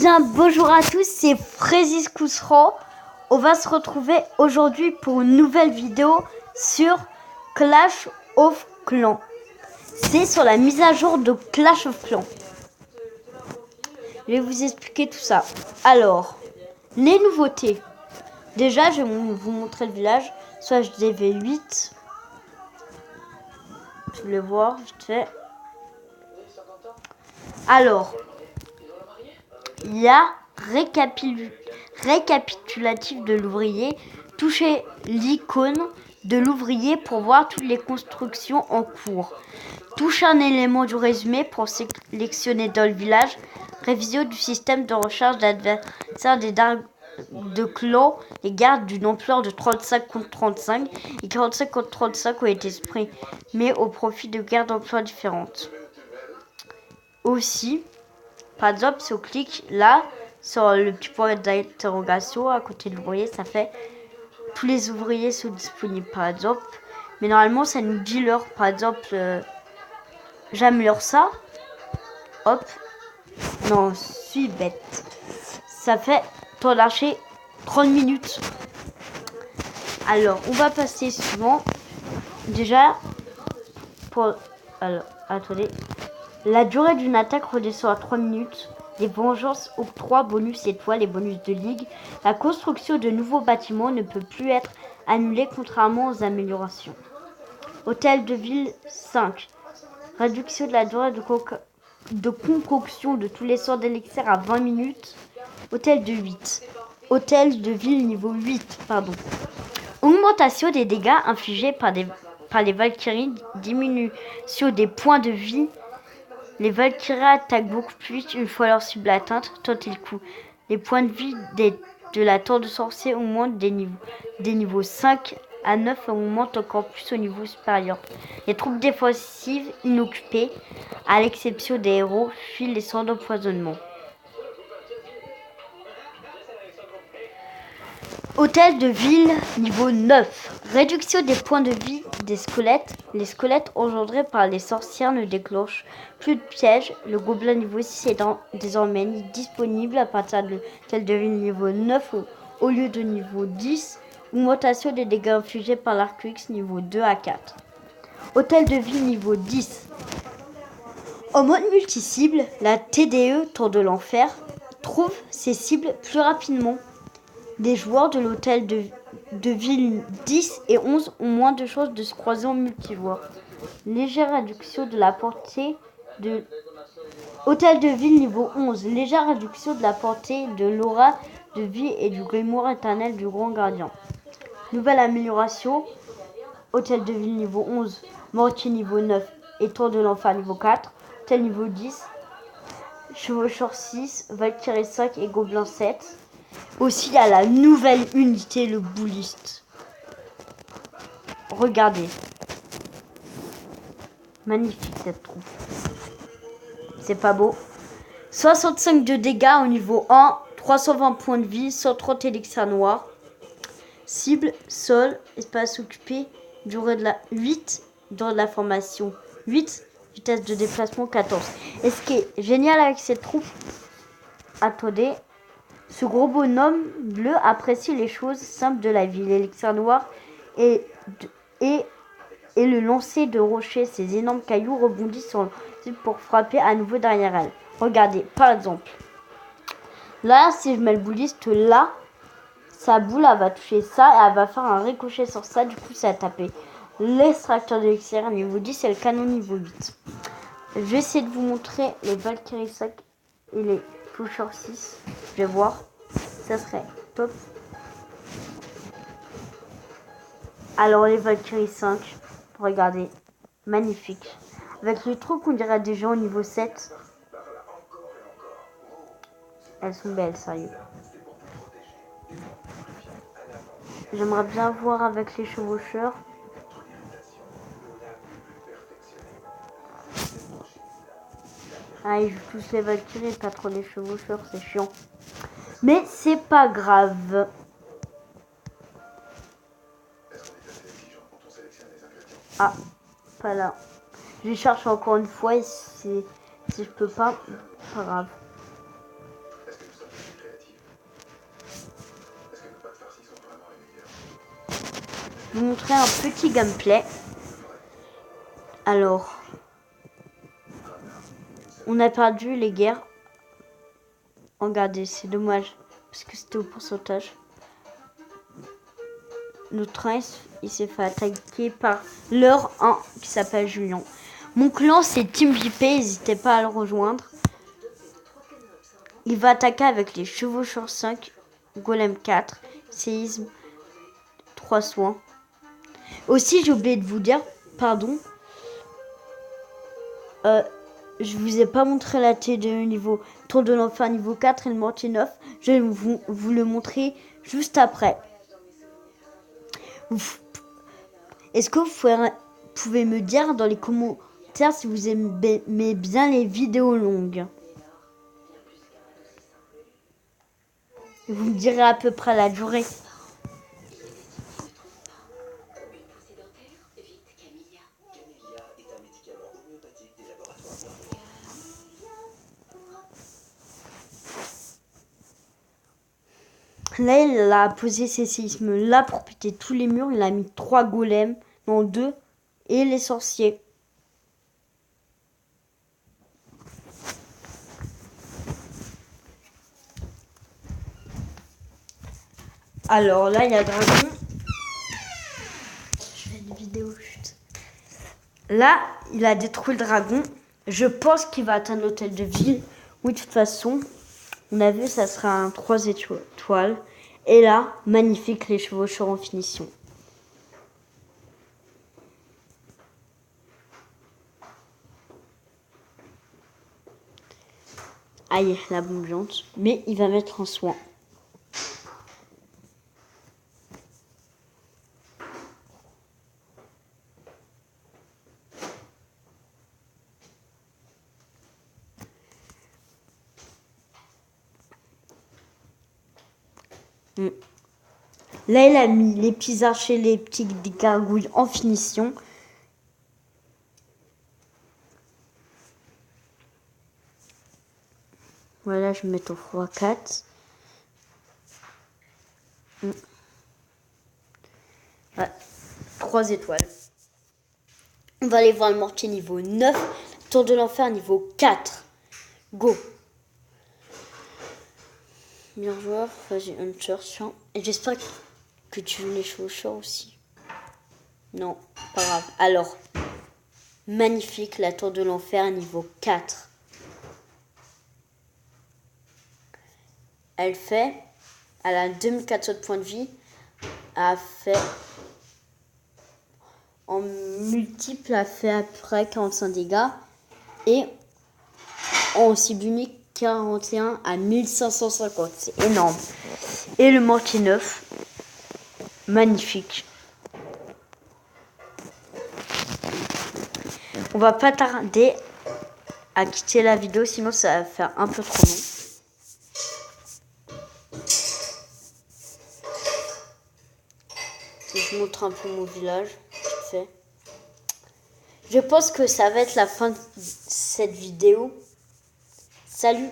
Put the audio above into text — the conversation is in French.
bien, bonjour à tous, c'est Frézis Cousseran. On va se retrouver aujourd'hui pour une nouvelle vidéo sur Clash of Clans. C'est sur la mise à jour de Clash of Clans. Je vais vous expliquer tout ça. Alors, les nouveautés. Déjà, je vais vous montrer le village. Soit je DV8. Je vais le voir vite fait. Alors, il y a récapitulatif de l'ouvrier. Touchez l'icône de l'ouvrier pour voir toutes les constructions en cours. Touchez un élément du résumé pour sélectionner dans le village. Révision du système de recharge d'adversaires des dards de clan. Les gardes d'une ampleur de 35 contre 35 et 45 contre 35 ont été exprimés au profit de gardes d'ampleur différentes. Aussi, par exemple, si on clique là, sur le petit point d'interrogation à côté de l'ouvrier, ça fait tous les ouvriers sont disponibles par exemple. Mais normalement, ça nous dit l'heure. Par exemple, j'améliore ça. Hop. Non, je suis bête. Ça fait temps lâché 30 minutes. Alors, on va passer suivant. Déjà, alors, attendez. La durée d'une attaque redescend à 3 minutes. Les vengeances octroient bonus étoiles et bonus de ligue. La construction de nouveaux bâtiments ne peut plus être annulée contrairement aux améliorations. Hôtel de ville 5. Réduction de la durée de concoction de tous les sorts d'élixir à 20 minutes. Hôtel de 8. Hôtel de ville niveau 8. Augmentation des dégâts infligés par les Valkyries. Diminution des points de vie. Les Valkyries attaquent beaucoup plus vite une fois leur cible atteinte, tant ils coûtent. Les points de vie de la tour de sorcier augmentent des niveaux 5 à 9 et augmentent encore plus au niveau supérieur. Les troupes défensives inoccupées, à l'exception des héros, fuient les sorts d'empoisonnement. Hôtel de ville niveau 9. Réduction des points de vie des squelettes. Les squelettes engendrés par les sorcières ne déclenchent plus de pièges. Le gobelin niveau 6 est désormais disponible à partir de l'hôtel de ville niveau 9 au lieu de niveau 10. Augmentation des dégâts infligés par l'arc-X niveau 2 à 4. Hôtel de ville niveau 10. En mode multi-cible, la TDE, Tour de l'Enfer, trouve ses cibles plus rapidement. Des joueurs de l'hôtel de ville 10 et 11 ont moins de chances de se croiser en multijoueur. Légère réduction de la portée de... Hôtel de ville niveau 11. Légère réduction de la portée de l'aura de vie et du grimoire éternel du grand gardien. Nouvelle amélioration. Hôtel de ville niveau 11. Mortier niveau 9 et Tour de l'Enfer niveau 4. Hôtel niveau 10. Chevaucheur 6. Valkyrie 5 et Gobelin 7. Aussi, il y a la nouvelle unité, le bouliste. Regardez. Magnifique cette troupe. C'est pas beau. 65 de dégâts au niveau 1. 320 points de vie. 130 élixirs noirs. Cible, sol, espace occupé. Durée de la 8. Durée de la formation 8. Vitesse de déplacement 14. Et ce qui est génial avec cette troupe, attendez. Ce gros bonhomme bleu apprécie les choses simples de la vie, l'élixir noir et le lancer de rocher. Ces énormes cailloux rebondissent sur le cible pour frapper à nouveau derrière elle. Regardez, par exemple, là, si je mets le bouliste là, sa boule, elle va toucher ça et elle va faire un ricochet sur ça. Du coup, ça va taper l'extracteur d'élixir niveau 10 et le canon niveau 8. Je vais essayer de vous montrer les Valkyrie 5 et les Pusher 6. Je vais voir. Ça serait top. Alors les Valkyrie 5. Regardez. Magnifique. Avec le truc on dirait déjà au niveau 7. Elles sont belles, sérieux. J'aimerais bien voir avec les chevaucheurs. Ah, ils jouent tous les Valkyries, pas trop les chevaucheurs, c'est chiant. Mais c'est pas grave. Ah, pas là. Je cherche encore une fois et si je peux pas grave. vous montrer un petit gameplay. Alors, on a perdu les guerres. Regardez, c'est dommage, parce que c'était au pourcentage. Notre train, il s'est fait attaquer par leur 1 qui s'appelle Julien. Mon clan, c'est Team JP, n'hésitez pas à le rejoindre. Il va attaquer avec les chevaucheurs 5, golem 4, séisme 3 soins. Aussi, j'ai oublié de vous dire, pardon, je vous ai pas montré la T2 niveau Tour de l'Enfer niveau 4 et le mortier 9. Je vais vous le montrer juste après. Est-ce que vous pouvez me dire dans les commentaires si vous aimez bien les vidéos longues? Vous me direz à peu près la durée. Là, il a posé ses séismes là pour péter tous les murs. Il a mis 3 golems, non 2, et les sorciers. Alors là, il y a dragon. Je fais une vidéo chute. Là, il a détruit le dragon. Je pense qu'il va atteindre l'hôtel de ville. Oui, de toute façon, on a vu, ça sera un 3 étoiles. Et là, magnifique, les chevaucheurs en finition. Aïe, la bombe géante. Mais il va mettre en soin. Là, il a mis les petits archers, les petits gargouilles en finition. Voilà, je vais mettre au x4. Ouais, 3 étoiles. On va aller voir le mortier niveau 9. Tour de l'enfer niveau 4. Go. Bien joueur, vas-y, Hunter, tiens. Et j'espère que tu veux les chevaucheurs aussi. Non, pas grave. Alors, magnifique, la tour de l'enfer niveau 4. Elle a 2400 points de vie. Elle a fait, en multiple, elle a fait à peu près 45 dégâts. Et en cible unique, 41 à 1550. C'est énorme. Et le mortier 9. Magnifique. On va pas tarder à quitter la vidéo, sinon ça va faire un peu trop long. Je montre un peu mon village. Je pense que ça va être la fin de cette vidéo. Salut!